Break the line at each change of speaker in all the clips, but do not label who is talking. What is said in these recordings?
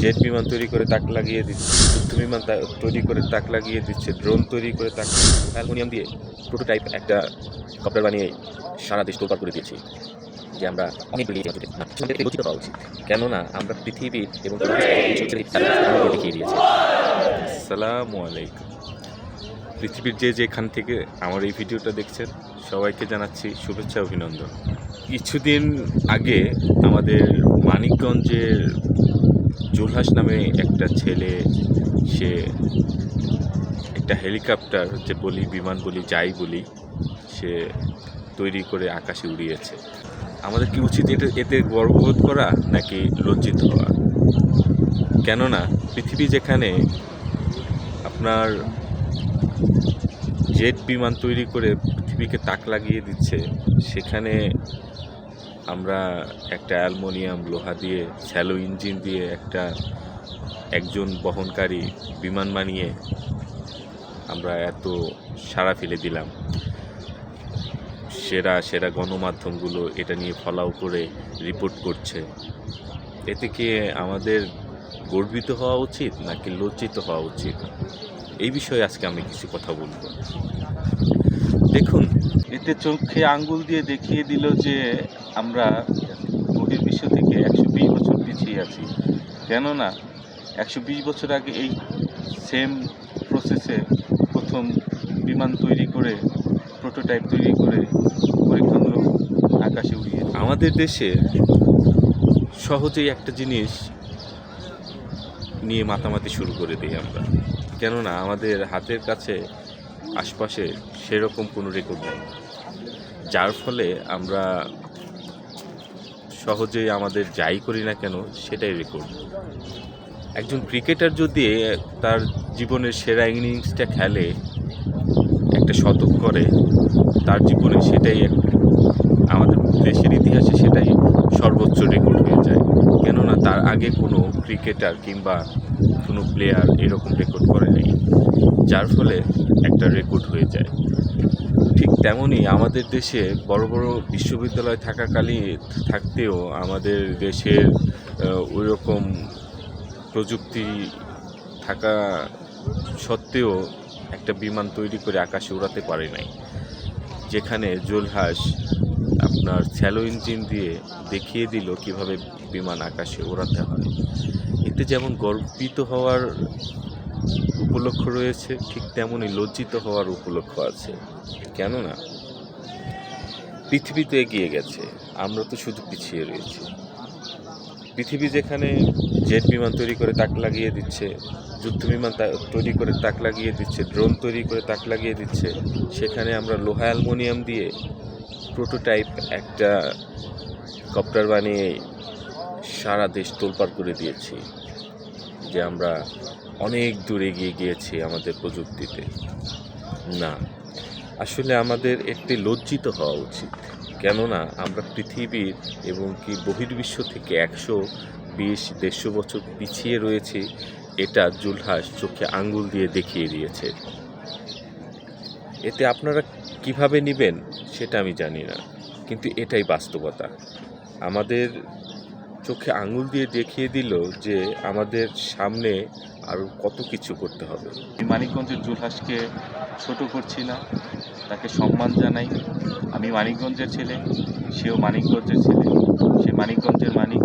Jet বিমান তৈরি করে তাক লাগিয়ে দিচ্ছে, যুদ্ধ বিমান তৈরি করে তাক লাগিয়ে দিচ্ছে, ড্রোন তৈরি করে তাক অ্যালুমিনিয়াম দিয়ে প্রোটোটাইপ একটা কপ্টার বানিয়ে সারা দেশ তোলপাড় করে দিয়েছি। যে আমরা অনেক গঠিত হওয়া উচিত, কেননা আমরা পৃথিবীর এবং দেখিয়ে দিয়েছি। আসসালামু আলাইকুম। পৃথিবীর যে যেখান থেকে আমার এই ভিডিওটা দেখছেন সবাইকে জানাচ্ছি শুভেচ্ছা অভিনন্দন। কিছুদিন আগে আমাদের মানিকগঞ্জের জুলহাস নামে একটা ছেলে, সে একটা হেলিকপ্টার যে বলি, বিমান বলি, যাই বলি, সে তৈরি করে আকাশে উড়িয়েছে। আমাদের কি উচিত এতে গর্ববোধ করা নাকি লজ্জিত হওয়া? কেননা পৃথিবী যেখানে আপনার জেট বিমান তৈরি করে পৃথিবীকে তাক লাগিয়ে দিচ্ছে, সেখানে আমরা একটা অ্যালুমিনিয়াম লোহা দিয়ে স্যালো ইঞ্জিন দিয়ে একজন বহনকারী বিমান বানিয়ে আমরা এত সাড়া ফেলে দিলাম। সেরা গণমাধ্যমগুলো এটা নিয়ে ফলাও করে রিপোর্ট করছে। এতে কি আমাদের গর্বিত হওয়া উচিত নাকি লজ্জিত হওয়া উচিত? এই বিষয়ে আজকে আমি কিছু কথা বলবো। দেখুন, এতে চোখে আঙ্গুল দিয়ে দেখিয়ে দিল যে আমরা বহির্বিশ্ব থেকে 120 বছর পিছিয়ে আছি। কেননা 120 বছর আগে এই সেম প্রসেসে প্রথম বিমান তৈরি করে, প্রোটোটাইপ তৈরি করে পরীক্ষামূলক আকাশে উড়িয়ে আমাদের দেশে সহজেই একটা জিনিস নিয়ে মাতামাতি শুরু করে দিই আমরা। কেননা আমাদের হাতের কাছে আশপাশে সেরকম কোনো রেকর্ড নেই, যার ফলে আমরা সহজেই আমাদের যাই করি না কেন সেটাই রেকর্ড। একজন ক্রিকেটার যদি তার জীবনের সেরা ইনিংসটা খেলে, একটা শতক করে, তার জীবনে সেটাই আমাদের দেশের ইতিহাসে সেটাই সর্বোচ্চ রেকর্ড হয়ে যায়। কেননা তার আগে কোনো ক্রিকেটার কিংবা কোনো প্লেয়ার এরকম রেকর্ড করে নেই, যার ফলে একটা রেকর্ড হয়ে যায়। ঠিক তেমনই আমাদের দেশে বড় বড় বিশ্ববিদ্যালয় থাকতেও আমাদের দেশের ওই রকম প্রযুক্তি থাকা সত্ত্বেও একটা বিমান তৈরি করে আকাশে উড়াতে পারে নাই। যেখানে জুলহাস আপনার স্যালো ইঞ্জিন দিয়ে দেখিয়ে দিল কিভাবে বিমান আকাশে ওড়াতে হয়। এতে যেমন গর্বিত হওয়ার উপলক্ষ রয়েছে, ঠিক তেমনই লজ্জিত হওয়ার উপলক্ষ আছে। কেননা পৃথিবী তো এগিয়ে গেছে, আমরা তো শুধু পিছিয়ে রয়েছি। পৃথিবী যেখানে জেট বিমান তৈরি করে তাক লাগিয়ে দিচ্ছে, যুদ্ধ বিমান তৈরি করে তাক লাগিয়ে দিচ্ছে, ড্রোন তৈরি করে তাক লাগিয়ে দিচ্ছে, সেখানে আমরা লোহা অ্যালুমিনিয়াম দিয়ে প্রোটোটাইপ একটা কপ্টার বানিয়ে সারা দেশ তোলপাড় করে দিয়েছি। যে আমরা অনেক দূর এগিয়ে গিয়েছি আমাদের প্রযুক্তিতে। না, আসলে আমাদের একটি লজ্জিত হওয়া উচিত। কেননা আমরা পৃথিবীর এবং কি বহির্বিশ্ব থেকে 120-150 বছর পিছিয়ে রয়েছি। এটা জুলহাস চোখে আঙ্গুল দিয়ে দেখিয়ে দিয়েছে। এতে আপনারা কিভাবে নেবেন সেটা আমি জানি না, কিন্তু এটাই বাস্তবতা। আমাদের চোখে আঙ্গুল দিয়ে দেখিয়ে দিল যে আমাদের সামনে আরও কত কিছু করতে হবে। আমি মানিকগঞ্জের জুলহাসকে ছোট করছি না, তাকে সম্মান জানাই। আমি মানিকগঞ্জের ছেলে, সেও মানিকগঞ্জের ছেলে, সে মানিকগঞ্জের মানিক।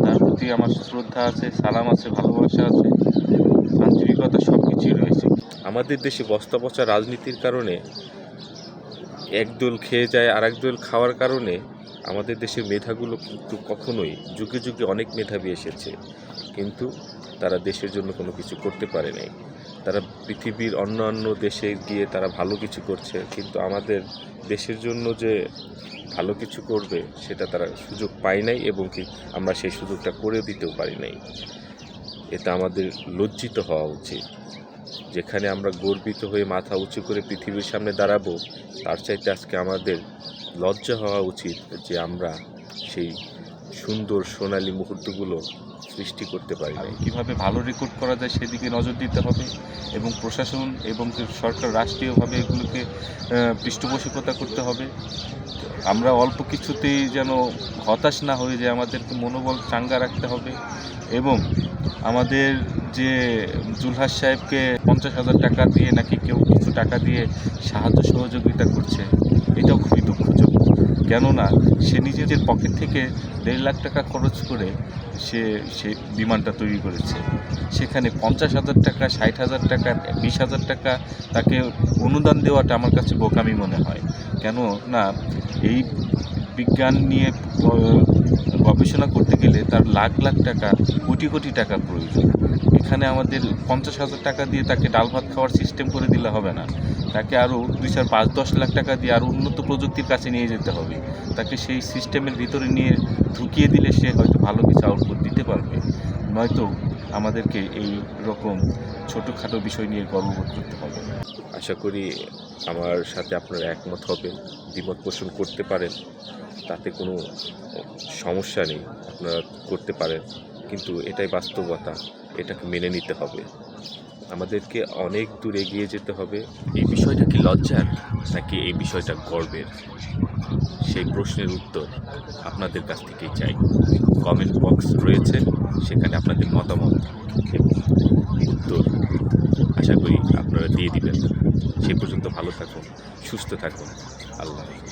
তার প্রতি আমার শ্রদ্ধা আছে, সালাম আছে, ভালোবাসা আছে, আন্তরিকতা সব কিছুই রয়েছে। আমাদের দেশে বস্তা পচা রাজনীতির কারণে একদল খেয়ে যায় আর একদল খাওয়ার কারণে আমাদের দেশের মেধাগুলো কিন্তু কখনোই, যুগে যুগে অনেক মেধাবী এসেছে, কিন্তু তারা দেশের জন্য কোনো কিছু করতে পারে নাই। তারা পৃথিবীর অন্যান্য দেশে গিয়ে তারা ভালো কিছু করছে, কিন্তু আমাদের দেশের জন্য যে ভালো কিছু করবে সেটা তারা সুযোগ পায় নাই, এবং কি আমরা সেই সুযোগটা করে দিতেও পারি নাই। এটা আমাদের লজ্জিত হওয়া উচিত। যেখানে আমরা গর্বিত হয়ে মাথা উঁচু করে পৃথিবীর সামনে দাঁড়াবো, তার চাইতে আজকে আমাদের লজ্জা হওয়া উচিত যে আমরা সেই সুন্দর সোনালী মুহূর্তগুলো সৃষ্টি করতে পারি নাই।
কীভাবে ভালো রেকর্ড করা যায় সেদিকে নজর দিতে হবে এবং প্রশাসন এবং সরকার রাষ্ট্রীয়ভাবে এগুলোকে পৃষ্ঠপোষকতা করতে হবে। আমরা অল্প কিছুতেই যেন হতাশ না হয়ে যায়, আমাদেরকে মনোবল চাঙ্গা রাখতে হবে এবং আমাদের যে জুলহাস সাহেবকে 50,000 টাকা দিয়ে নাকি কেউ কিছু টাকা দিয়ে সাহায্য সহযোগিতা করছে, এটাও খুবই দুঃখজনক। কেননা সে নিজেদের পকেট থেকে 1.5 লাখ টাকা খরচ করে সে বিমানটা তৈরি করেছে। সেখানে 50,000 টাকা, 60,000 টাকা, 20,000 টাকা তাকে অনুদান দেওয়াটা আমার কাছে বোকামি মনে হয়। কেন না, এই বিজ্ঞান নিয়ে গবেষণা করতে গেলে তার লাখ লাখ টাকা, কোটি কোটি টাকা প্রয়োজন। এখানে আমাদের 50,000 টাকা দিয়ে তাকে ডাল ভাত খাওয়ার সিস্টেম করে দিলে হবে না, তাকে আরও 2, 4, 5, 10 লাখ টাকা দিয়ে আরও উন্নত প্রযুক্তির কাছে নিয়ে যেতে হবে। তাকে সেই সিস্টেমের ভিতরে নিয়ে ঢুকিয়ে দিলে সে হয়তো ভালো কিছু আউটপুট দিতে পারবে। নয়তো আমাদেরকে এই রকম ছোটোখাটো বিষয় নিয়ে গর্ববোধ করতে হবে।
আশা করি আমার সাথে আপনারা একমত হবেন, দ্বিমত পোষণ করতে পারেন, তাতে কোনো সমস্যা নেই, আপনারা করতে পারেন। কিন্তু এটাই বাস্তবতা, এটাকে মেনে নিতে হবে। আমাদেরকে অনেক দূর এগিয়ে যেতে হবে। এই বিষয়টা কি লজ্জার নাকি এই বিষয়টা গর্বের? সেই প্রশ্নের উত্তর আপনাদের কাছ থেকেই চাই। কমেন্ট বক্স রয়েছে, সেখানে আপনাদের মতামত এবং উত্তর আশা করি আপনারা দিয়ে দিবেন। সে পর্যন্ত ভালো থাকুন, সুস্থ থাকুন। আল্লাহ হাফেজ।